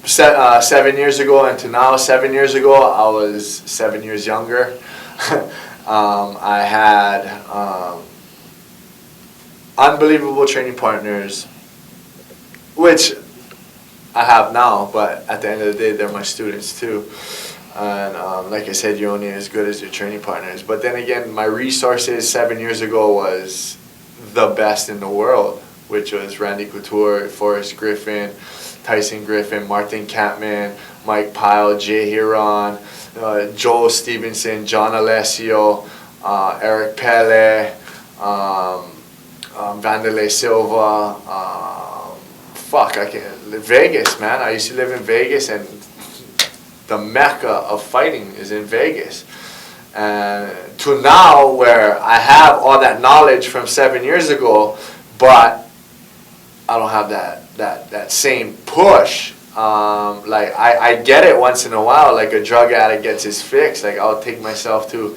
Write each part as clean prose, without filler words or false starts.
7 years ago and to now, 7 years ago, I was 7 years younger. I had unbelievable training partners, which I have now, but at the end of the day, they're my students too. And like I said, you're only as good as your training partners. But then again, my resources 7 years ago was the best in the world, which was Randy Couture, Forrest Griffin, Tyson Griffin, Martin Kampman, Mike Pyle, Jay Hiron, Joel Stevenson, John Alessio, Eric Pele, Vanderlei Silva, Vegas, man. I used to live in Vegas, and the mecca of fighting is in Vegas. And to now, where I have all that knowledge from 7 years ago, but I don't have that same push. Like I get it once in a while, like a drug addict gets his fix. Like I'll take myself to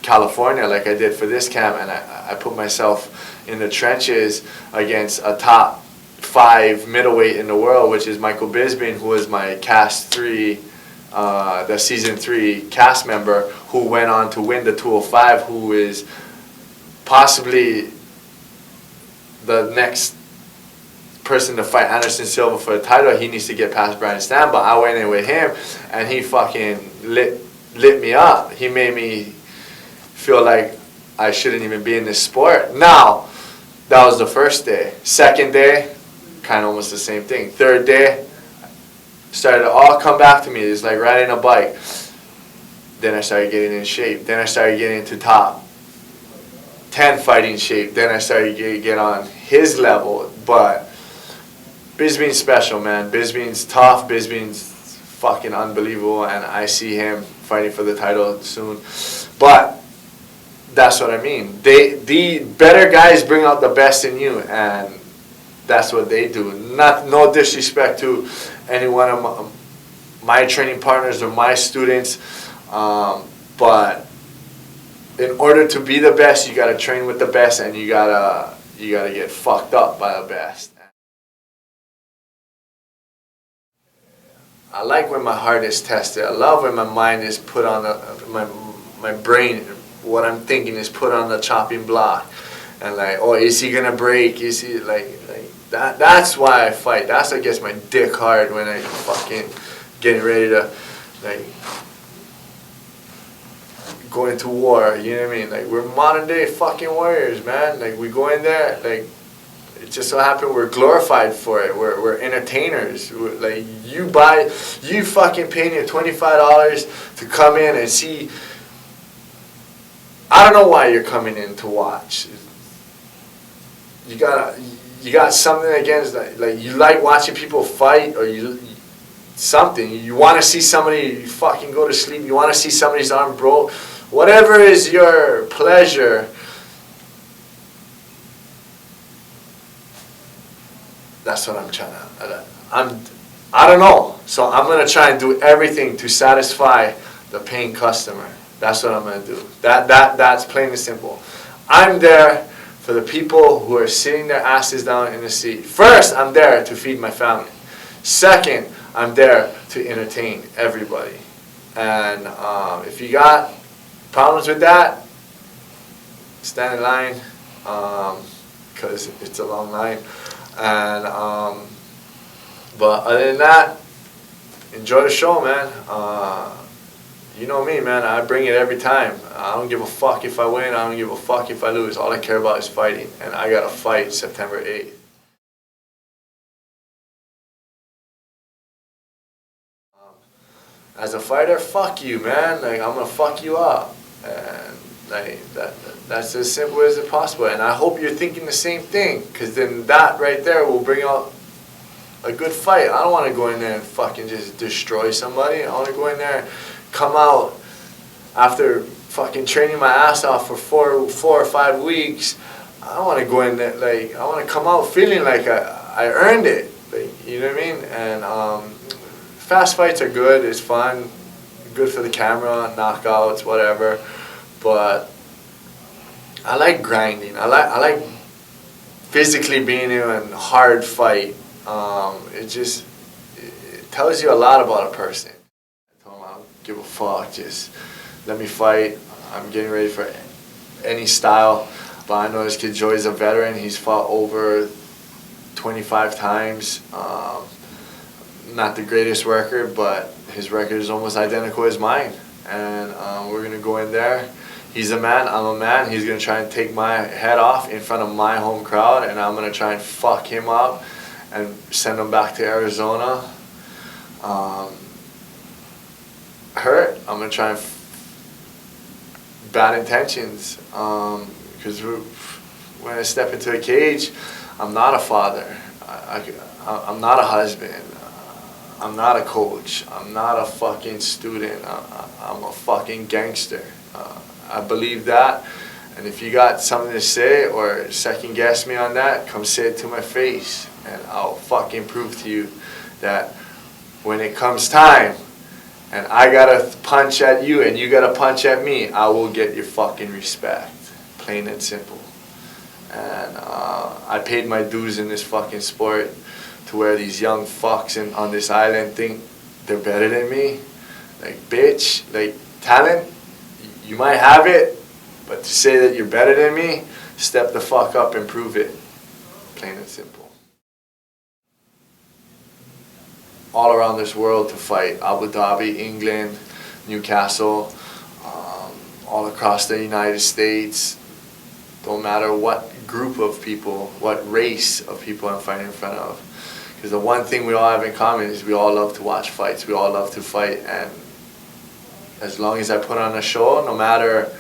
California, like I did for this camp, and I put myself in the trenches against a top 5 middleweight in the world, which is Michael Bisping, who was my cast 3, the season 3 cast member, who went on to win the 205, who is possibly the next person to fight Anderson Silva for the title. He needs to get past Brian Stan, but I went in with him, and he fucking lit me up. He made me feel like I shouldn't even be in this sport. Now, that was the first day. Second day, kind of almost the same thing. Third day, started to all come back to me. It's like riding a bike. Then I started getting in shape. Then I started getting into top 10 fighting shape. Then I started to get on his level. But Bisping's special, man. Bisping's tough. Bisping's fucking unbelievable, and I see him fighting for the title soon. But that's what I mean. The better guys bring out the best in you, and that's what they do. No disrespect to any one of my training partners or my students, but in order to be the best, you gotta train with the best, and you gotta get fucked up by the best. I like when my heart is tested. I love when my mind is put on my brain, what I'm thinking is put on the chopping block, and like, oh, is he gonna break? Is he like that? That's why I fight. That's what gets my dick hard when I fucking getting ready to like go into war. You know what I mean? Like, we're modern day fucking warriors, man. Like, we go in there, like, it just so happened we're glorified for it. We're entertainers. Like, you fucking paying your $25 to come in and see. I don't know why you're coming in to watch. You got something against that. Like, you like watching people fight, or you want to see somebody fucking go to sleep. You want to see somebody's arm broke. Whatever is your pleasure, that's what I'm trying to. I don't know. So I'm gonna try and do everything to satisfy the paying customer. That's what I'm gonna do. That's plain and simple. I'm there for the people who are sitting their asses down in the seat. First, I'm there to feed my family. Second, I'm there to entertain everybody. And if you got problems with that, stand in line, because it's a long line. And but other than that, enjoy the show, man. You know me, man. I bring it every time. I don't give a fuck if I win. I don't give a fuck if I lose. All I care about is fighting, and I got to fight September 8th. As a fighter, fuck you, man. Like, I'm gonna fuck you up, and like that's as simple as it possible. And I hope you're thinking the same thing, because then that right there will bring out a good fight. I don't want to go in there and fucking just destroy somebody. I want to go in there, come out after fucking training my ass off for four or 5 weeks. I don't want to go in there, like, I want to come out feeling like I earned it. Like, you know what I mean? And fast fights are good. It's fun, good for the camera, knockouts, whatever. But I like grinding. I like physically being in a hard fight. it tells you a lot about a person. I told him I don't give a fuck, just let me fight. I'm getting ready for any style. But I know this kid Joey's a veteran. He's fought over 25 times. Not the greatest record, but his record is almost identical as mine. And we're going to go in there. He's a man, I'm a man. He's going to try and take my head off in front of my home crowd, and I'm going to try and fuck him up and send him back to Arizona. Hurt. I'm going to try and bad intentions. Because when I step into a cage, I'm not a father. I'm not a husband. I'm not a coach. I'm not a fucking student. I'm a fucking gangster. I believe that. And if you got something to say or second guess me on that, come say it to my face. And I'll fucking prove to you that when it comes time and I gotta punch at you and you gotta punch at me, I will get your fucking respect. Plain and simple. And I paid my dues in this fucking sport to where these young fucks on this island think they're better than me. Like, bitch, like, talent, you might have it, but to say that you're better than me, step the fuck up and prove it. Plain and simple. All around this world to fight. Abu Dhabi, England, Newcastle, all across the United States. Don't matter what group of people, what race of people I'm fighting in front of. Because the one thing we all have in common is we all love to watch fights. We all love to fight. And as long as I put on a show, no matter...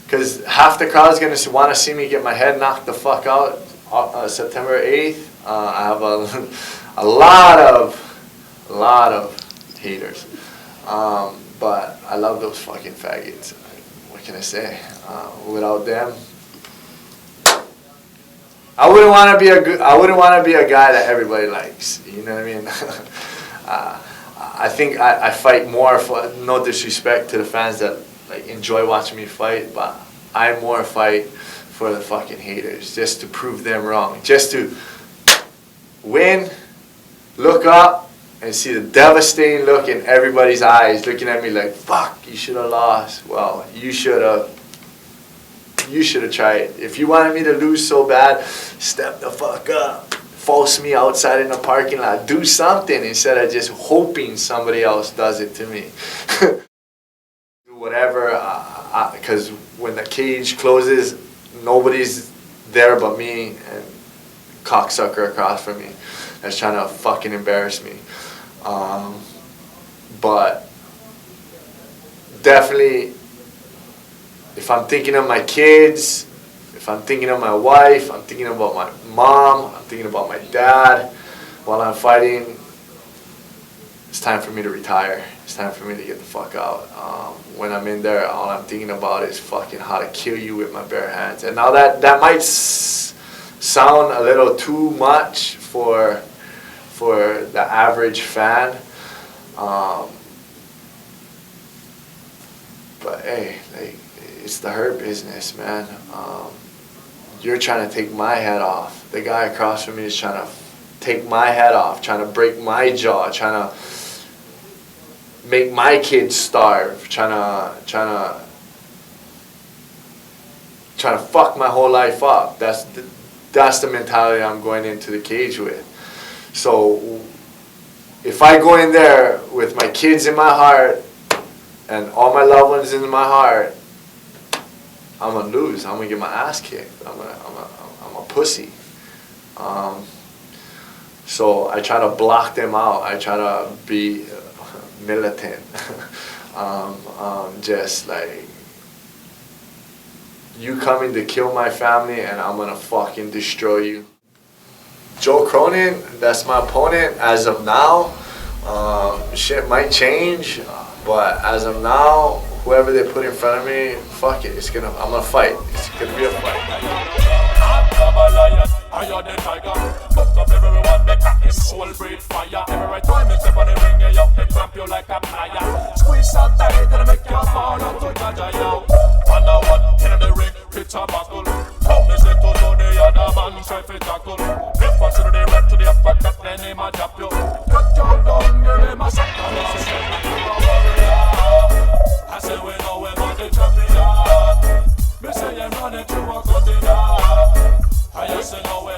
Because half the crowd's going to want to see me get my head knocked the fuck out September 8th. I have a lot of haters. But I love those fucking faggots. What can I say? Without them... I wouldn't want to be a guy that everybody likes. You know what I mean? I think I fight more for, no disrespect to the fans that like enjoy watching me fight, but I more fight for the fucking haters, just to prove them wrong, just to win, look up, and see the devastating look in everybody's eyes, looking at me like, fuck, you should have lost. Well, you should have. You should have tried. If you wanted me to lose so bad, step the fuck up. False me outside in the parking lot. Do something instead of just hoping somebody else does it to me. Do whatever, because when the cage closes, nobody's there but me and cocksucker across from me that's trying to fucking embarrass me. But definitely, if I'm thinking of my kids, if I'm thinking of my wife, I'm thinking about my mom, I'm thinking about my dad while I'm fighting, it's time for me to retire. It's time for me to get the fuck out. When I'm in there, all I'm thinking about is fucking how to kill you with my bare hands. And now that might sound a little too much for the average fan. But hey, like, it's the hurt business, man. You're trying to take my head off. The guy across from me is trying to take my head off, trying to break my jaw, trying to make my kids starve, trying to fuck my whole life up. That's the mentality I'm going into the cage with. So if I go in there with my kids in my heart and all my loved ones in my heart, I'm gonna lose. I'm gonna get my ass kicked. I'm a pussy. So I try to block them out. I try to be militant. Just like, you coming to kill my family and I'm gonna fucking destroy you. Joe Cronin, that's my opponent as of now. Shit might change, but as of now, whoever they put in front of me, fuck it, I'm gonna fight. It's gonna be a fight. Consider the red to the uppercut, then him a drop you. Cut your gun, it, you a cut it off. I just say no way,